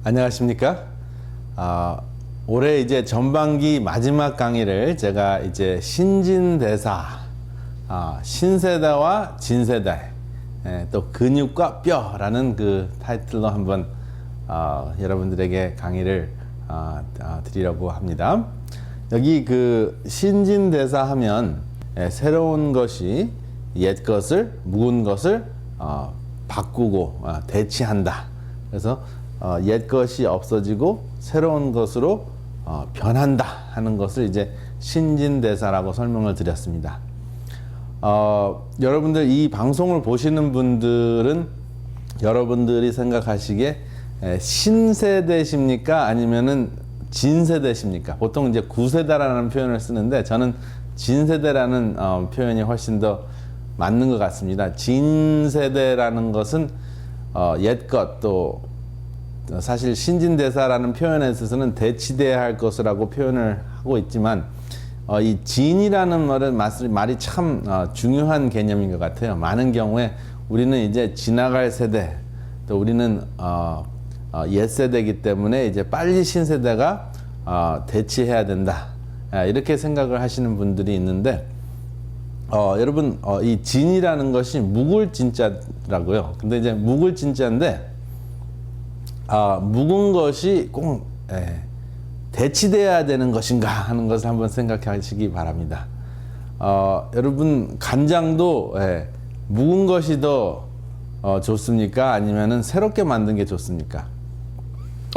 안녕하십니까? 올해 이제 전반기 마지막 강의를 제가 이제 신진대사, 신세대와 진세대, 또 근육과 뼈라는 그 타이틀로 한번 여러분들에게 강의를 드리려고 합니다. 여기 그 신진대사 하면 새로운 것이 옛 것을, 묵은 것을 바꾸고 대치한다. 그래서 옛 것이 없어지고 새로운 것으로 변한다 하는 것을 이제 신진대사라고 설명을 드렸습니다. 여러분들 이 방송을 보시는 분들은 여러분들이 생각하시기에 신세대십니까? 아니면은 진세대십니까? 보통 이제 구세대라는 표현을 쓰는데 저는 진세대라는 표현이 훨씬 더 맞는 것 같습니다. 진세대라는 것은 옛것, 또 사실 신진대사라는 표현에 있어서는 대치돼야 할 것이라고 표현을 하고 있지만 이 진이라는 말이 참 중요한 개념인 것 같아요. 많은 경우에 우리는 이제 지나갈 세대, 또 우리는 옛 세대이기 때문에 이제 빨리 신세대가 대치해야 된다, 이렇게 생각을 하시는 분들이 있는데 여러분, 이 진이라는 것이 묵을 진자라고요. 근데 이제 묵을 진자인데 묵은 것이 꼭 대치돼야 되는 것인가 하는 것을 한번 생각하시기 바랍니다. 여러분, 간장도 묵은 것이 더 좋습니까? 아니면은 새롭게 만든 게 좋습니까?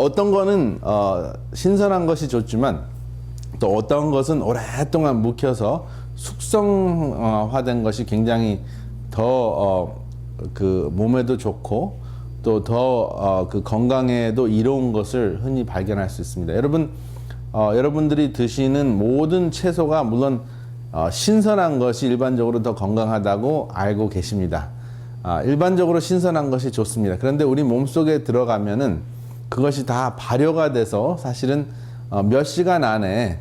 어떤 거는 신선한 것이 좋지만 또 어떤 것은 오랫동안 묵혀서 숙성화된 것이 굉장히 더 그 몸에도 좋고 또 더 그 건강에도 이로운 것을 흔히 발견할 수 있습니다. 여러분, 여러분들이 드시는 모든 채소가 물론 신선한 것이 일반적으로 더 건강하다고 알고 계십니다. 일반적으로 신선한 것이 좋습니다. 그런데 우리 몸속에 들어가면은 그것이 다 발효가 돼서 사실은 몇 시간 안에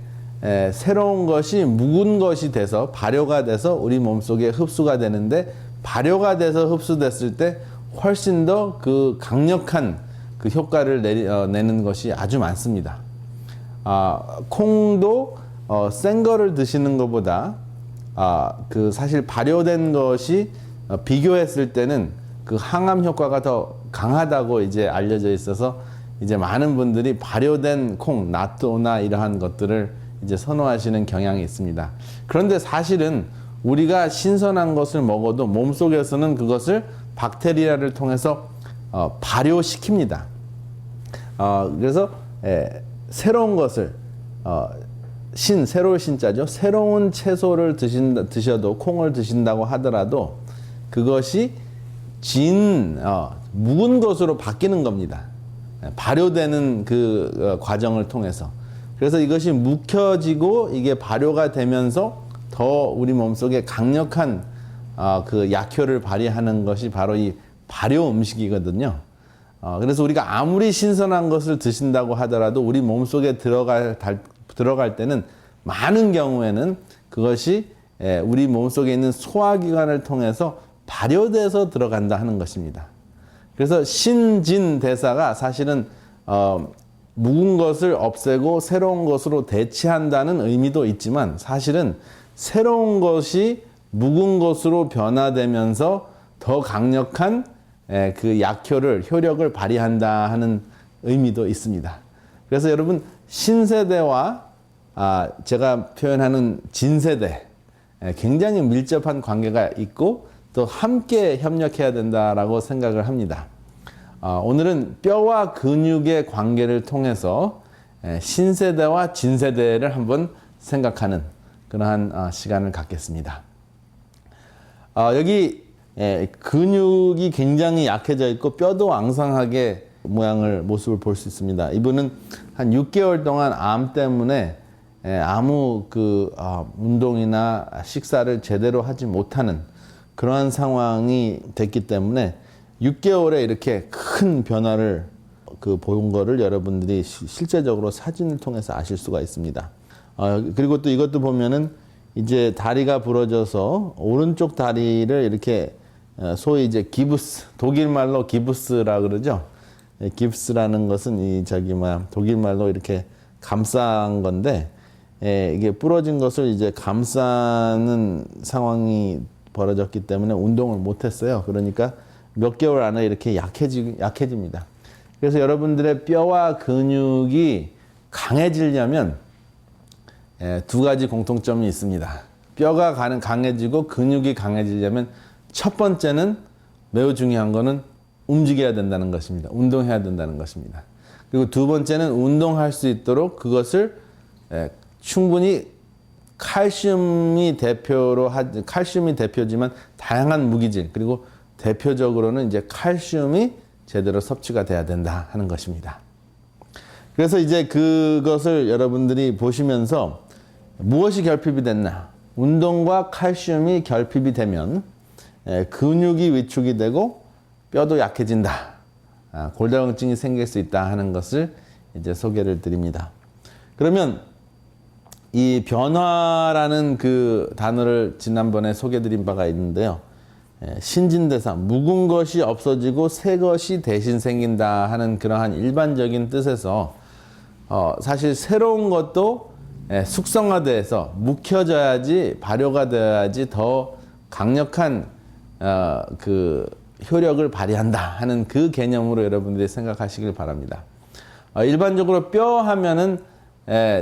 새로운 것이 묵은 것이 돼서 발효가 돼서 우리 몸속에 흡수가 되는데, 발효가 돼서 흡수됐을 때 훨씬 더 그 강력한 그 효과를 내는 것이 아주 많습니다. 콩도 센 거를 드시는 것보다 그 사실 발효된 것이 비교했을 때는 그 항암 효과가 더 강하다고 이제 알려져 있어서 이제 많은 분들이 발효된 콩, 나또나 이러한 것들을 이제 선호하시는 경향이 있습니다. 그런데 사실은 우리가 신선한 것을 먹어도 몸속에서는 그것을 박테리아를 통해서 발효시킵니다. 그래서 새로운 것을 새로운 신자죠. 새로운 채소를 드셔도, 콩을 드신다고 하더라도 그것이 묵은 것으로 바뀌는 겁니다. 발효되는 그 과정을 통해서. 그래서 이것이 묵혀지고 이게 발효가 되면서 더 우리 몸속에 강력한 그 약효를 발휘하는 것이 바로 이 발효 음식이거든요. 그래서 우리가 아무리 신선한 것을 드신다고 하더라도 우리 몸속에 들어갈 때는 많은 경우에는 그것이 우리 몸속에 있는 소화기관을 통해서 발효돼서 들어간다 하는 것입니다. 그래서 신진대사가 사실은 묵은 것을 없애고 새로운 것으로 대체한다는 의미도 있지만, 사실은 새로운 것이 묵은 것으로 변화되면서 더 강력한 그 효력을 발휘한다 하는 의미도 있습니다. 그래서 여러분, 신세대와 제가 표현하는 진세대, 굉장히 밀접한 관계가 있고 또 함께 협력해야 된다라고 생각을 합니다. 오늘은 뼈와 근육의 관계를 통해서 신세대와 진세대를 한번 생각하는 그러한 시간을 갖겠습니다. 여기 근육이 굉장히 약해져 있고 뼈도 왕성하게 모습을 볼 수 있습니다. 이분은 한 6개월 동안 암 때문에 아무 운동이나 식사를 제대로 하지 못하는 그러한 상황이 됐기 때문에 6개월에 이렇게 큰 변화를 본 거를 여러분들이 실제적으로 사진을 통해서 아실 수가 있습니다. 그리고 또 이것도 보면은 이제 다리가 부러져서 오른쪽 다리를 이렇게 소위 이제 기부스, 독일 말로 기부스라 그러죠. 깁스라는 것은 독일 말로 이렇게 감싼 건데, 이게 부러진 것을 이제 감싸는 상황이 벌어졌기 때문에 운동을 못했어요. 그러니까 몇 개월 안에 이렇게 약해집니다. 그래서 여러분들의 뼈와 근육이 강해지려면 두 가지 공통점이 있습니다. 뼈가 강해지고 근육이 강해지려면 첫 번째는 매우 중요한 거는 움직여야 된다는 것입니다. 운동해야 된다는 것입니다. 그리고 두 번째는 운동할 수 있도록 그것을 충분히 칼슘이 대표지만 다양한 무기질, 그리고 대표적으로는 이제 칼슘이 제대로 섭취가 돼야 된다 하는 것입니다. 그래서 이제 그것을 여러분들이 보시면서 무엇이 결핍이 됐나? 운동과 칼슘이 결핍이 되면 근육이 위축이 되고 뼈도 약해진다. 골다공증이 생길 수 있다 하는 것을 이제 소개를 드립니다. 그러면 이 변화라는 그 단어를 지난번에 소개드린 바가 있는데요. 신진대사, 묵은 것이 없어지고 새 것이 대신 생긴다 하는 그러한 일반적인 뜻에서 사실 새로운 것도 숙성화돼서 묵혀져야지, 발효가 되어야지 더 강력한 그 효력을 발휘한다 하는 그 개념으로 여러분들이 생각하시길 바랍니다. 일반적으로 뼈 하면은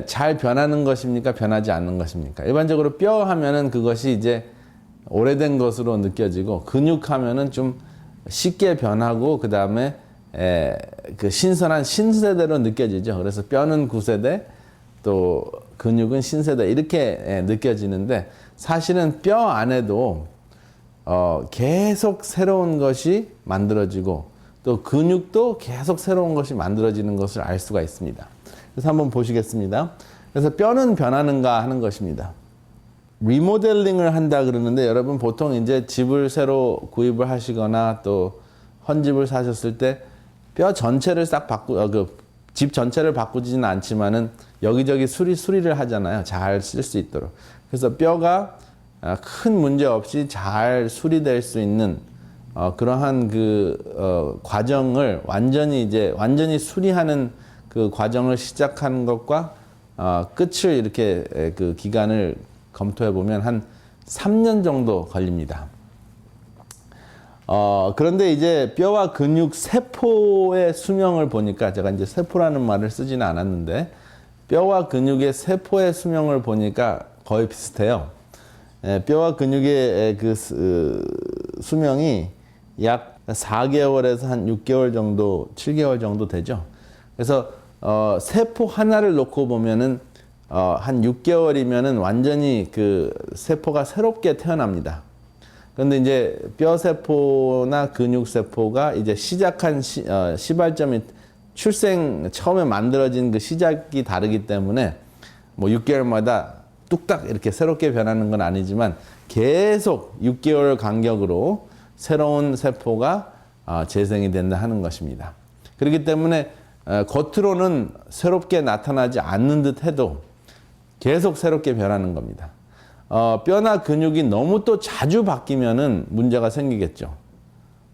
잘 변하는 것입니까? 변하지 않는 것입니까? 일반적으로 뼈 하면은 그것이 이제 오래된 것으로 느껴지고, 근육 하면은 좀 쉽게 변하고 그 다음에 그 신선한 신세대로 느껴지죠. 그래서 뼈는 구세대, 또 근육은 신세대 이렇게 느껴지는데, 사실은 뼈 안에도 계속 새로운 것이 만들어지고 또 근육도 계속 새로운 것이 만들어지는 것을 알 수가 있습니다. 그래서 한번 보시겠습니다. 그래서 뼈는 변하는가 하는 것입니다. 리모델링을 한다 그러는데, 여러분 보통 이제 집을 새로 구입을 하시거나 또 헌집을 사셨을 때 뼈 전체를 싹 집 전체를 바꾸지는 않지만은 여기저기 수리를 하잖아요. 잘 쓸 수 있도록. 그래서 뼈가 큰 문제 없이 잘 수리될 수 있는 그러한 그 과정을 완전히 수리하는 그 과정을 시작하는 것과 끝을 이렇게 그 기간을 검토해 보면 한 3년 정도 걸립니다. 그런데 이제 뼈와 근육 세포의 수명을 보니까, 제가 이제 세포라는 말을 쓰지는 않았는데 뼈와 근육의 세포의 수명을 보니까 거의 비슷해요. 뼈와 근육의 그 수명이 약 4개월에서 한 6개월 정도, 7개월 정도 되죠. 그래서 세포 하나를 놓고 보면은 한 6개월이면은 완전히 그 세포가 새롭게 태어납니다. 그런데 이제 뼈 세포나 근육 세포가 이제 시작한 시발점이 처음에 만들어진 그 시작이 다르기 때문에 뭐 6개월마다 뚝딱 이렇게 새롭게 변하는 건 아니지만 계속 6개월 간격으로 새로운 세포가 재생이 된다 하는 것입니다. 그렇기 때문에 겉으로는 새롭게 나타나지 않는 듯 해도 계속 새롭게 변하는 겁니다. 뼈나 근육이 너무 또 자주 바뀌면은 문제가 생기겠죠.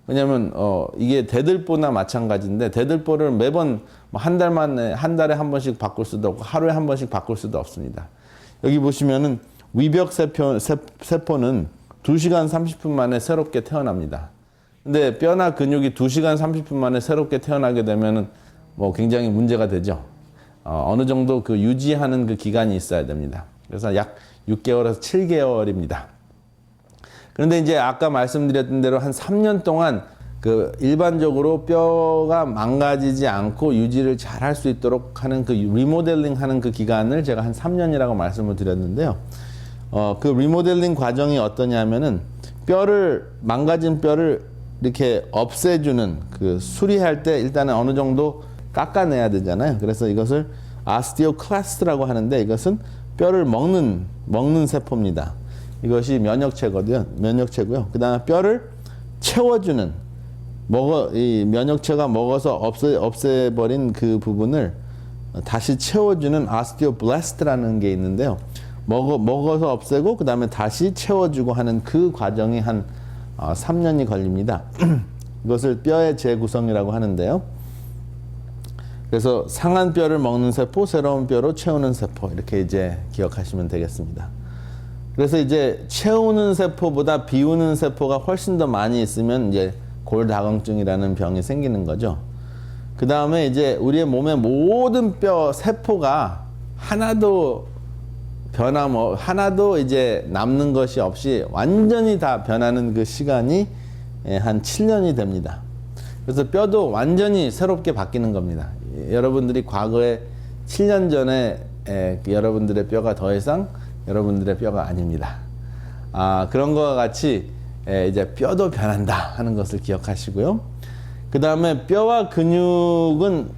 왜냐면 이게 대들보나 마찬가지인데, 대들보를 매번 한 달에 한 번씩 바꿀 수도 없고 하루에 한 번씩 바꿀 수도 없습니다. 여기 보시면은 위벽 세포는 2시간 30분 만에 새롭게 태어납니다. 근데 뼈나 근육이 2시간 30분 만에 새롭게 태어나게 되면은 뭐 굉장히 문제가 되죠. 어느 정도 그 유지하는 그 기간이 있어야 됩니다. 그래서 약 6개월에서 7개월입니다. 그런데 이제 아까 말씀드렸던 대로 한 3년 동안 그 일반적으로 뼈가 망가지지 않고 유지를 잘 할 수 있도록 하는 그 리모델링 하는 그 기간을 제가 한 3년이라고 말씀을 드렸는데요. 그 리모델링 과정이 어떠냐면은 망가진 뼈를 이렇게 없애주는, 그 수리할 때 일단은 어느 정도 깎아내야 되잖아요. 그래서 이것을 오스티오클라스트라고 하는데, 이것은 뼈를 먹는 세포입니다. 이것이 면역체고요. 그 다음에 뼈를 채워주는, 이 면역체가 먹어서 없애버린 그 부분을 다시 채워주는 오스티오블라스트라는 게 있는데요. 먹어서 없애고 그 다음에 다시 채워주고 하는 그 과정이 한 3년이 걸립니다. 이것을 뼈의 재구성이라고 하는데요. 그래서 상한 뼈를 먹는 세포, 새로운 뼈로 채우는 세포 이렇게 이제 기억하시면 되겠습니다. 그래서 이제 채우는 세포보다 비우는 세포가 훨씬 더 많이 있으면 이제 골다공증이라는 병이 생기는 거죠. 그 다음에 이제 우리의 몸의 모든 뼈 세포가 하나도 하나도 이제 남는 것이 없이 완전히 다 변하는 그 시간이 한 7년이 됩니다. 그래서 뼈도 완전히 새롭게 바뀌는 겁니다. 여러분들이 과거에 7년 전에 여러분들의 뼈가 더 이상 여러분들의 뼈가 아닙니다. 그런 것과 같이 이제 뼈도 변한다 하는 것을 기억하시고요. 그 다음에 뼈와 근육은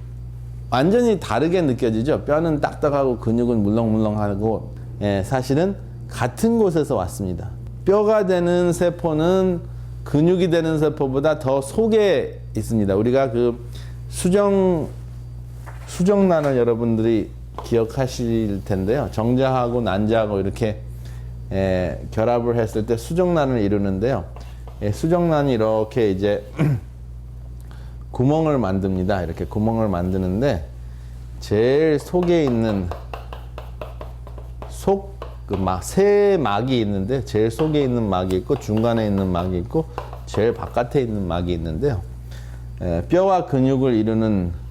완전히 다르게 느껴지죠. 뼈는 딱딱하고 근육은 물렁물렁하고 사실은 같은 곳에서 왔습니다. 뼈가 되는 세포는 근육이 되는 세포보다 더 속에 있습니다. 우리가 그 수정란을 여러분들이 기억하실 텐데요. 정자하고 난자하고 이렇게 결합을 했을 때 수정란을 이루는데요. 수정란이 이렇게 이제 구멍을 만듭니다. 이렇게 구멍을 만드는데 제일 속에 있는 세 막이 있는데 제일 속에 있는 막이 있고 중간에 있는 막이 있고 제일 바깥에 있는 막이 있는데요. 뼈와 근육을 이루는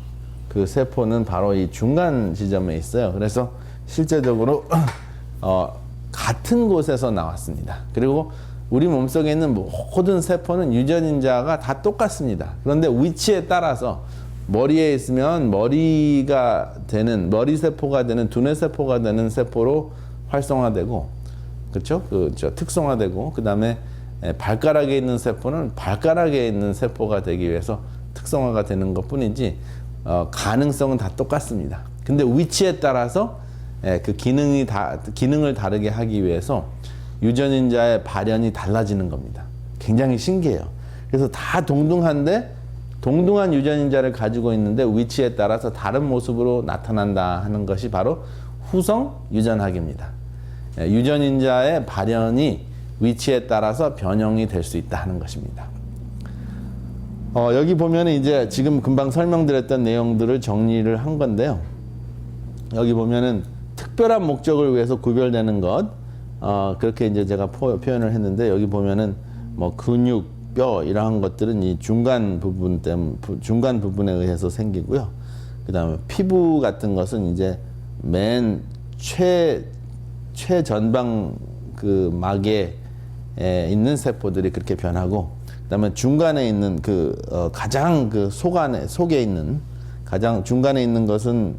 그 세포는 바로 이 중간 지점에 있어요. 그래서 실제적으로 같은 곳에서 나왔습니다. 그리고 우리 몸속에 있는 모든 세포는 유전인자가 다 똑같습니다. 그런데 위치에 따라서 머리에 있으면 머리가 되는 머리 세포가 되는 두뇌 세포가 되는 세포로 활성화되고, 그렇죠? 특성화되고, 그 다음에 발가락에 있는 세포는 발가락에 있는 세포가 되기 위해서 특성화가 되는 것뿐이지 가능성은 다 똑같습니다. 근데 위치에 따라서 그 기능을 다르게 하기 위해서 유전인자의 발현이 달라지는 겁니다. 굉장히 신기해요. 그래서 다 동등한데 동등한 유전인자를 가지고 있는데 위치에 따라서 다른 모습으로 나타난다 하는 것이 바로 후성 유전학입니다. 유전인자의 발현이 위치에 따라서 변형이 될 수 있다 하는 것입니다. 여기 보면 이제 지금 금방 설명드렸던 내용들을 정리를 한 건데요. 여기 보면은 특별한 목적을 위해서 구별되는 것, 그렇게 이제 제가 표현을 했는데, 여기 보면은 뭐 근육, 뼈 이러한 것들은 이 중간 부분에 의해서 생기고요. 그 다음에 피부 같은 것은 이제 맨 최전방 그 막에 있는 세포들이 그렇게 변하고, 그 다음에 중간에 있는 가장 속에 있는 가장 중간에 있는 것은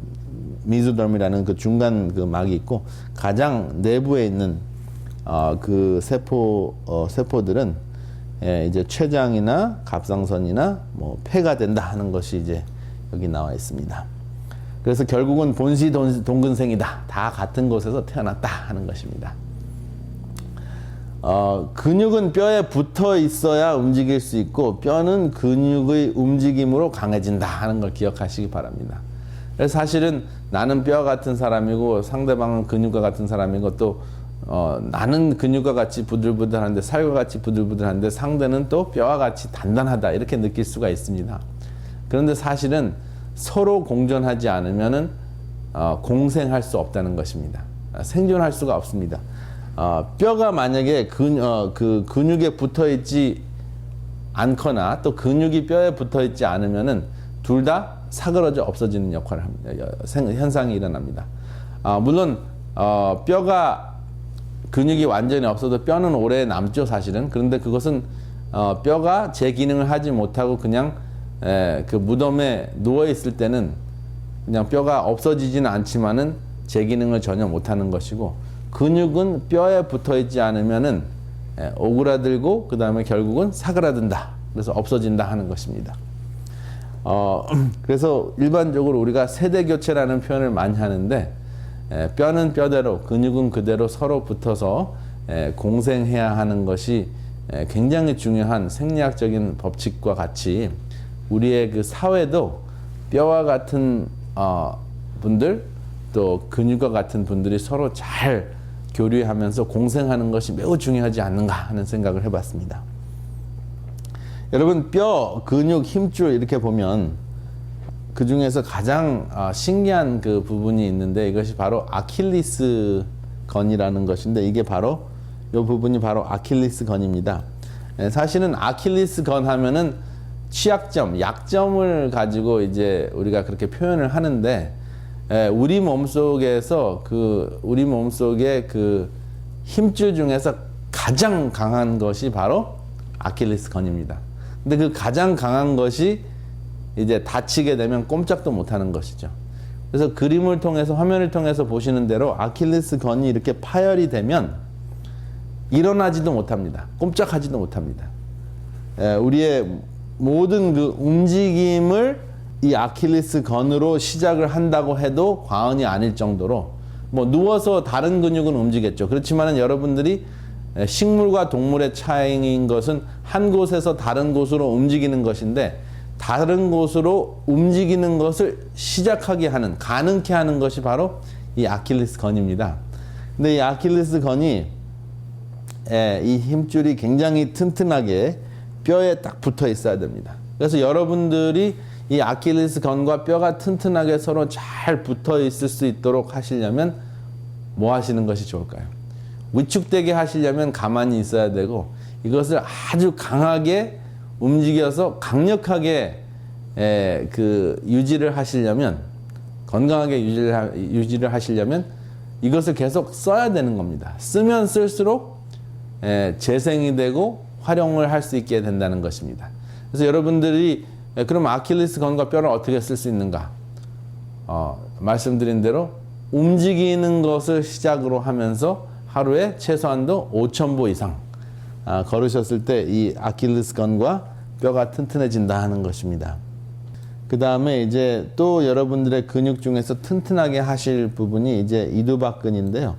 미소덤이라는 그 중간 그 막이 있고, 가장 내부에 있는 그 세포들은 이제 췌장이나 갑상선이나 뭐 폐가 된다 하는 것이 이제 여기 나와 있습니다. 그래서 결국은 본시 동근생이다. 다 같은 곳에서 태어났다 하는 것입니다. 근육은 뼈에 붙어 있어야 움직일 수 있고, 뼈는 근육의 움직임으로 강해진다 하는 걸 기억하시기 바랍니다. 그래서 사실은 나는 뼈 같은 사람이고 상대방은 근육과 같은 사람이고, 또 나는 근육과 같이 부들부들한데, 살과 같이 부들부들한데 상대는 또 뼈와 같이 단단하다 이렇게 느낄 수가 있습니다. 그런데 사실은 서로 공존하지 않으면은 공생할 수 없다는 것입니다. 생존할 수가 없습니다. 뼈가 만약에 근육에 붙어 있지 않거나 또 근육이 뼈에 붙어 있지 않으면은 둘 다 사그러져 없어지는 역할을 합니다. 현상이 일어납니다. 물론 뼈가 근육이 완전히 없어도 뼈는 오래 남죠, 사실은. 그런데 그것은 뼈가 제 기능을 하지 못하고 그냥 그 무덤에 누워 있을 때는 그냥 뼈가 없어지지는 않지만은 제 기능을 전혀 못하는 것이고, 근육은 뼈에 붙어 있지 않으면은 오그라들고 그 다음에 결국은 사그라든다. 그래서 없어진다 하는 것입니다. 그래서 일반적으로 우리가 세대 교체라는 표현을 많이 하는데, 뼈는 뼈대로, 근육은 그대로 서로 붙어서 공생해야 하는 것이 굉장히 중요한 생리학적인 법칙과 같이 우리의 그 사회도 뼈와 같은 분들, 또 근육과 같은 분들이 서로 잘 교류하면서 공생하는 것이 매우 중요하지 않는가 하는 생각을 해봤습니다. 여러분, 뼈, 근육, 힘줄 이렇게 보면 그 중에서 가장 신기한 그 부분이 있는데 이것이 바로 아킬리스 건이라는 것인데 이게 바로 이 부분이 바로 아킬리스 건입니다. 사실은 아킬리스 건 하면은 취약점, 약점을 가지고 이제 우리가 그렇게 표현을 하는데 우리 몸속에서 우리 몸속의 그 힘줄 중에서 가장 강한 것이 바로 아킬리스 건입니다. 근데 그 가장 강한 것이 이제 다치게 되면 꼼짝도 못하는 것이죠. 그래서 그림을 통해서 화면을 통해서 보시는 대로 아킬리스 건이 이렇게 파열이 되면 일어나지도 못합니다. 꼼짝하지도 못합니다. 우리의 모든 그 움직임을 이 아킬리스 건으로 시작을 한다고 해도 과언이 아닐 정도로 뭐 누워서 다른 근육은 움직였죠. 그렇지만은 여러분들이 식물과 동물의 차이인 것은 한 곳에서 다른 곳으로 움직이는 것인데 다른 곳으로 움직이는 것을 시작하게 하는, 가능케 하는 것이 바로 이 아킬리스 건입니다. 근데 이 아킬리스 건이 이 힘줄이 굉장히 튼튼하게 뼈에 딱 붙어 있어야 됩니다. 그래서 여러분들이 이 아킬리스 건과 뼈가 튼튼하게 서로 잘 붙어 있을 수 있도록 하시려면 뭐 하시는 것이 좋을까요? 위축되게 하시려면 가만히 있어야 되고 이것을 아주 강하게 움직여서 강력하게 유지를 하시려면 건강하게 유지를 하시려면 이것을 계속 써야 되는 겁니다. 쓰면 쓸수록 재생이 되고 활용을 할 수 있게 된다는 것입니다. 그래서 여러분들이 그럼 아킬리스 건과 뼈를 어떻게 쓸 수 있는가? 말씀드린 대로 움직이는 것을 시작으로 하면서 하루에 최소한도 5,000보 이상 걸으셨을 때 이 아킬리스 건과 뼈가 튼튼해진다 하는 것입니다. 그 다음에 이제 또 여러분들의 근육 중에서 튼튼하게 하실 부분이 이제 이두박근인데요.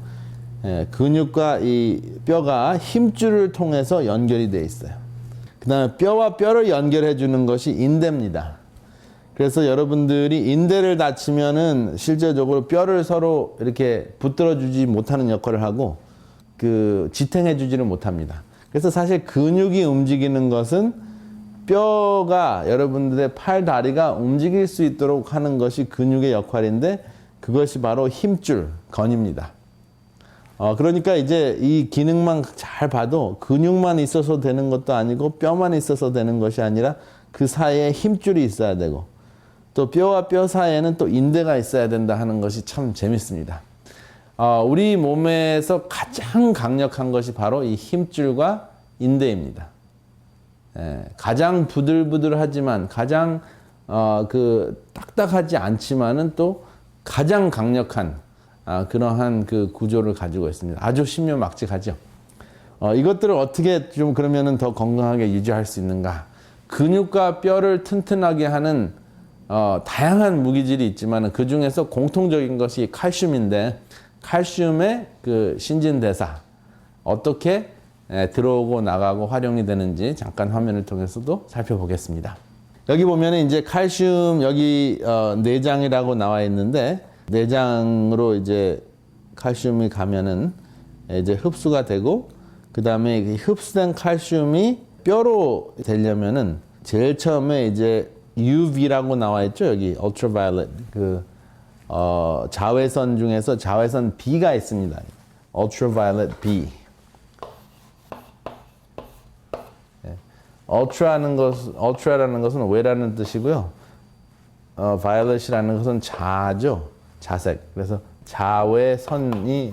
근육과 이 뼈가 힘줄을 통해서 연결이 되어 있어요. 그 다음에 뼈와 뼈를 연결해 주는 것이 인대입니다. 그래서 여러분들이 인대를 다치면은 실제적으로 뼈를 서로 이렇게 붙들어 주지 못하는 역할을 하고 지탱해 주지를 못합니다. 그래서 사실 근육이 움직이는 것은 뼈가 여러분들의 팔, 다리가 움직일 수 있도록 하는 것이 근육의 역할인데 그것이 바로 힘줄, 건입니다. 그러니까 이제 이 기능만 잘 봐도 근육만 있어서 되는 것도 아니고 뼈만 있어서 되는 것이 아니라 그 사이에 힘줄이 있어야 되고 또 뼈와 뼈 사이에는 또 인대가 있어야 된다 하는 것이 참 재밌습니다. 우리 몸에서 가장 강력한 것이 바로 이 힘줄과 인대입니다. 가장 부들부들하지만 가장 딱딱하지 않지만은 또 가장 강력한 그러한 그 구조를 가지고 있습니다. 아주 신묘막측하죠. 이것들을 어떻게 좀 그러면은 더 건강하게 유지할 수 있는가? 근육과 뼈를 튼튼하게 하는 다양한 무기질이 있지만 그 중에서 공통적인 것이 칼슘인데 칼슘의 그 신진대사 어떻게 들어오고 나가고 활용이 되는지 잠깐 화면을 통해서도 살펴보겠습니다. 여기 보면은 이제 칼슘 여기 내장이라고 나와 있는데 내장으로 이제 칼슘이 가면은 이제 흡수가 되고 그 다음에 흡수된 칼슘이 뼈로 되려면은 제일 처음에 이제 UV라고 나와 있죠. 여기 ultraviolet 자외선 중에서 자외선 B가 있습니다. ultraviolet B. ultra라는 것은 외라는 뜻이고요. violet이라는 것은 자죠. 자색. 그래서 자외선이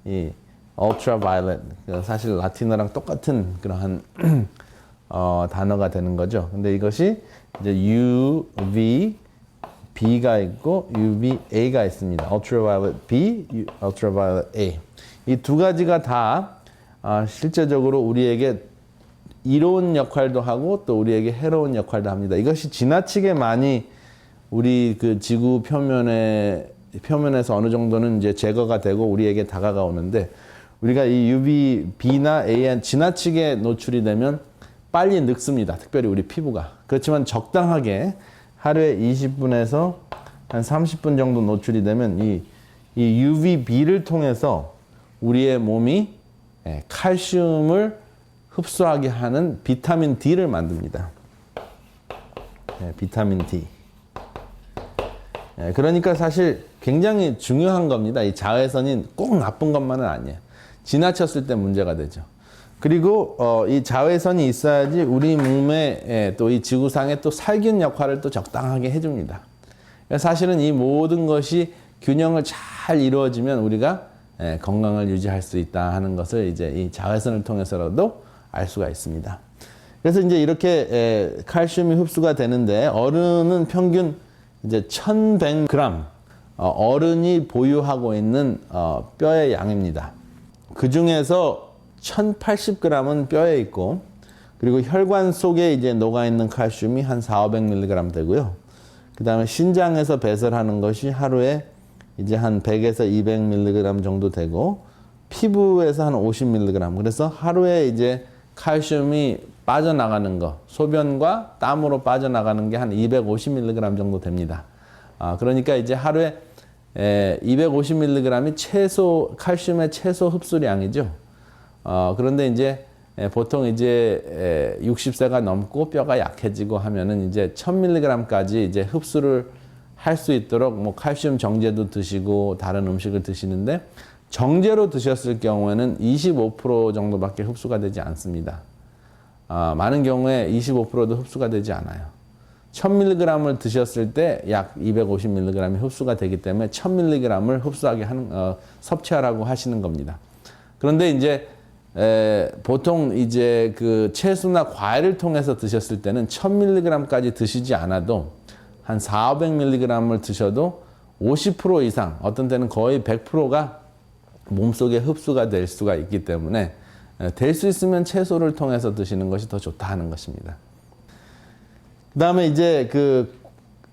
이 ultraviolet. 사실 라틴어랑 똑같은 그러한 단어가 되는 거죠. 근데 이것이 이제 UV B가 있고 UVA가 있습니다. ultraviolet B, ultraviolet A. 이 두 가지가 다 실제적으로 우리에게 이로운 역할도 하고 또 우리에게 해로운 역할도 합니다. 이것이 지나치게 많이 우리 그 지구 표면에서 어느 정도는 이제 제거가 되고 우리에게 다가오는데 우리가 이 UVB나 A에 지나치게 노출이 되면 빨리 늙습니다. 특별히 우리 피부가. 그렇지만 적당하게 하루에 20분에서 한 30분 정도 노출이 되면 이 UVB를 통해서 우리의 몸이 칼슘을 흡수하게 하는 비타민 D를 만듭니다. 비타민 D. 그러니까 사실 굉장히 중요한 겁니다. 이 자외선이 꼭 나쁜 것만은 아니에요. 지나쳤을 때 문제가 되죠. 그리고 이 자외선이 있어야지 우리 몸에 또 이 지구상에 또 살균 역할을 또 적당하게 해줍니다. 사실은 이 모든 것이 균형을 잘 이루어지면 우리가 건강을 유지할 수 있다 하는 것을 이제 이 자외선을 통해서라도 알 수가 있습니다. 그래서 이제 이렇게 칼슘이 흡수가 되는데 어른은 평균 이제 1100g 어른이 보유하고 있는 뼈의 양입니다. 그 중에서 1080g은 뼈에 있고 그리고 혈관 속에 이제 녹아 있는 칼슘이 한 400-500mg 되고요. 그 다음에 신장에서 배설하는 것이 하루에 이제 한 100에서 200mg 정도 되고 피부에서 한 50mg. 그래서 하루에 이제 칼슘이 빠져나가는 거, 소변과 땀으로 빠져나가는 게 한 250mg 정도 됩니다. 그러니까 이제 하루에 250mg이 최소 칼슘의 최소 흡수량이죠. 그런데 이제 보통 이제 60세가 넘고 뼈가 약해지고 하면은 이제 1000mg까지 이제 흡수를 할 수 있도록 뭐 칼슘 정제도 드시고 다른 음식을 드시는데 정제로 드셨을 경우에는 25% 정도밖에 흡수가 되지 않습니다. 많은 경우에 25%도 흡수가 되지 않아요. 1000mg을 드셨을 때 약 250mg이 흡수가 되기 때문에 1000mg을 흡수하게 섭취하라고 하시는 겁니다. 그런데 이제 보통 이제 그 채소나 과일을 통해서 드셨을 때는 1000mg까지 드시지 않아도 한 400mg을 드셔도 50% 이상, 어떤 때는 거의 100%가 몸속에 흡수가 될 수가 있기 때문에 될 수 있으면 채소를 통해서 드시는 것이 더 좋다 하는 것입니다. 그 다음에 이제 그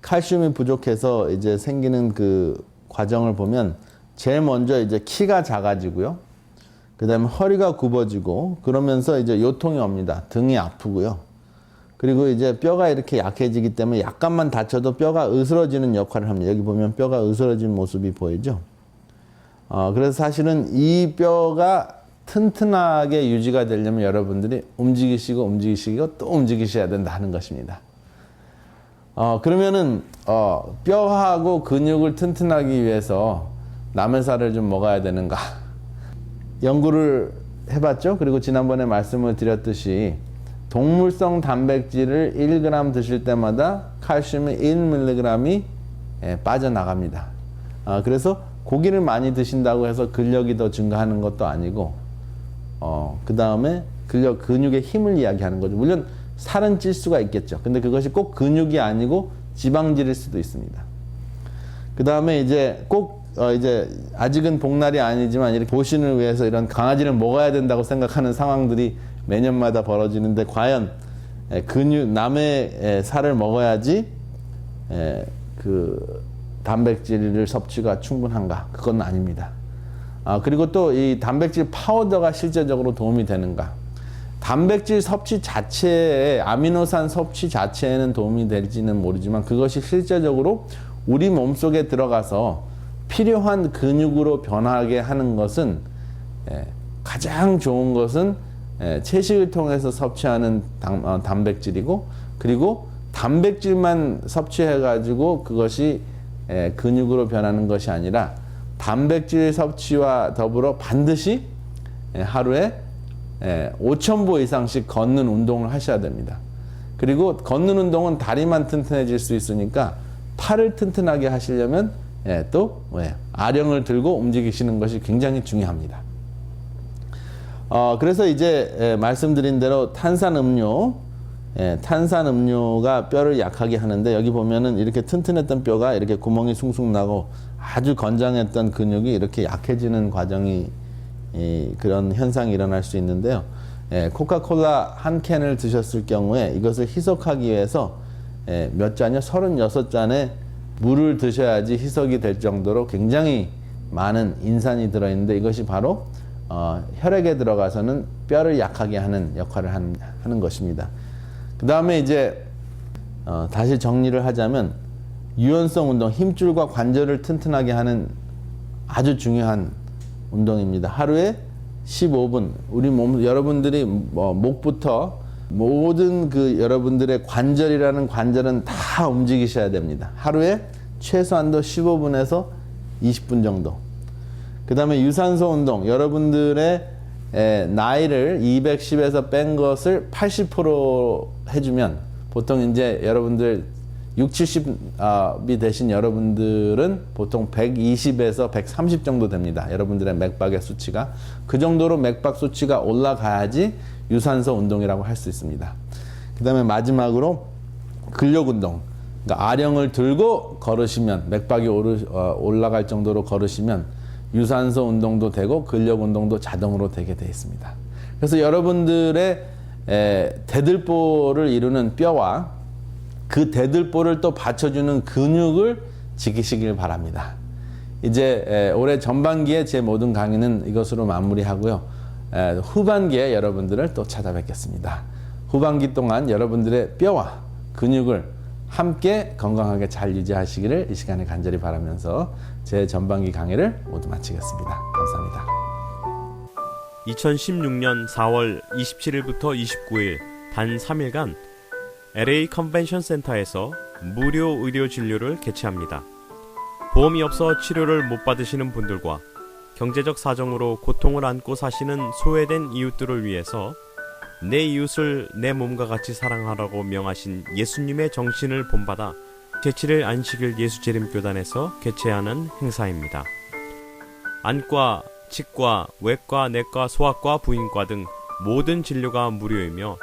칼슘이 부족해서 이제 생기는 그 과정을 보면 제일 먼저 이제 키가 작아지고요. 그 다음에 허리가 굽어지고 그러면서 이제 요통이 옵니다. 등이 아프고요. 그리고 이제 뼈가 이렇게 약해지기 때문에 약간만 다쳐도 뼈가 으스러지는 역할을 합니다. 여기 보면 뼈가 으스러진 모습이 보이죠. 그래서 사실은 이 뼈가 튼튼하게 유지가 되려면 여러분들이 움직이시고 또 움직이셔야 된다는 것입니다. 그러면은 뼈하고 근육을 튼튼하기 위해서 남의 살을 좀 먹어야 되는가? 연구를 해봤죠. 그리고 지난번에 말씀을 드렸듯이 동물성 단백질을 1g 드실 때마다 칼슘이 1mg이 빠져나갑니다. 그래서 고기를 많이 드신다고 해서 근력이 더 증가하는 것도 아니고 그 다음에 근육의 힘을 이야기하는 거죠. 물론 살은 찔 수가 있겠죠. 근데 그것이 꼭 근육이 아니고 지방질일 수도 있습니다. 그 다음에 이제 꼭 이제 아직은 복날이 아니지만 이렇게 보신을 위해서 이런 강아지를 먹어야 된다고 생각하는 상황들이 매년마다 벌어지는데 과연 남의 살을 먹어야지 그 단백질을 섭취가 충분한가? 그건 아닙니다. 그리고 또 이 단백질 파우더가 실제적으로 도움이 되는가? 단백질 섭취 자체에 아미노산 섭취 자체에는 도움이 될지는 모르지만 그것이 실제적으로 우리 몸속에 들어가서 필요한 근육으로 변하게 하는 것은 가장 좋은 것은 채식을 통해서 섭취하는 단백질이고 그리고 단백질만 섭취해가지고 그것이 근육으로 변하는 것이 아니라 단백질 섭취와 더불어 반드시 하루에 5,000보 이상씩 걷는 운동을 하셔야 됩니다. 그리고 걷는 운동은 다리만 튼튼해질 수 있으니까 팔을 튼튼하게 하시려면 또 아령을 들고 움직이시는 것이 굉장히 중요합니다. 그래서 이제 말씀드린 대로 탄산음료가 뼈를 약하게 하는데 여기 보면은 이렇게 튼튼했던 뼈가 이렇게 구멍이 숭숭 나고 아주 건장했던 근육이 이렇게 약해지는 과정이 그런 현상이 일어날 수 있는데요. 코카콜라 한 캔을 드셨을 경우에 이것을 희석하기 위해서 몇 잔이요? 36잔의 물을 드셔야지 희석이 될 정도로 굉장히 많은 인산이 들어있는데 이것이 바로 혈액에 들어가서는 뼈를 약하게 하는 역할을 하는 것입니다. 그 다음에 이제 다시 정리를 하자면 유연성 운동, 힘줄과 관절을 튼튼하게 하는 아주 중요한 운동입니다. 하루에 15분 우리 몸 여러분들이 목부터 모든 그 여러분들의 관절이라는 관절은 다 움직이셔야 됩니다. 하루에 최소한도 15분에서 20분 정도. 그 다음에 유산소 운동, 여러분들의 나이를 210에서 뺀 것을 80% 해주면, 보통 이제 여러분들 60, 70이 되신 여러분들은 보통 120에서 130 정도 됩니다. 여러분들의 맥박의 수치가. 그 정도로 맥박 수치가 올라가야지 유산소 운동이라고 할 수 있습니다. 그 다음에 마지막으로 근력 운동. 그러니까 아령을 들고 걸으시면, 맥박이 올라갈 정도로 걸으시면 유산소 운동도 되고 근력 운동도 자동으로 되게 되어 있습니다. 그래서 여러분들의 대들보를 이루는 뼈와 그 대들보를 또 받쳐주는 근육을 지키시길 바랍니다. 이제 올해 전반기에 제 모든 강의는 이것으로 마무리하고요. 후반기에 여러분들을 또 찾아뵙겠습니다. 후반기 동안 여러분들의 뼈와 근육을 함께 건강하게 잘 유지하시기를 이 시간에 간절히 바라면서 제 전반기 강의를 모두 마치겠습니다. 감사합니다. 2016년 4월 27일부터 29일 단 3일간 LA 컨벤션 센터에서 무료 의료 진료를 개최합니다. 보험이 없어 치료를 못 받으시는 분들과 경제적 사정으로 고통을 안고 사시는 소외된 이웃들을 위해서 내 이웃을 내 몸과 같이 사랑하라고 명하신 예수님의 정신을 본받아 제7일 안식일 예수재림교단에서 개최하는 행사입니다. 안과, 치과, 외과, 내과, 소아과, 부인과 등 모든 진료가 무료이며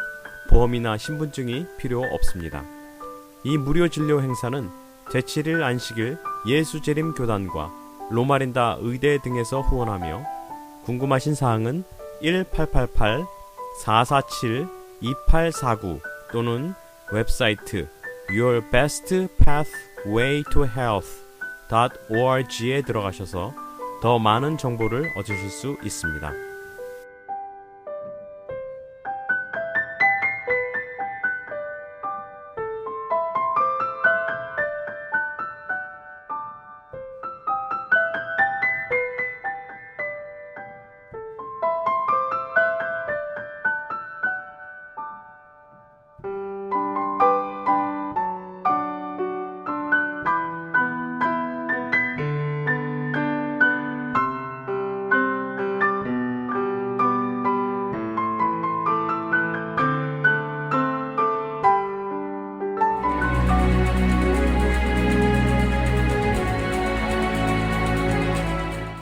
보험이나 신분증이 필요 없습니다. 이 무료 진료 행사는 제7일 안식일 예수재림교단과 로마린다 의대 등에서 후원하며 궁금하신 사항은 1888-447-2849 또는 웹사이트 yourbestpathwaytohealth.org에 들어가셔서 더 많은 정보를 얻으실 수 있습니다.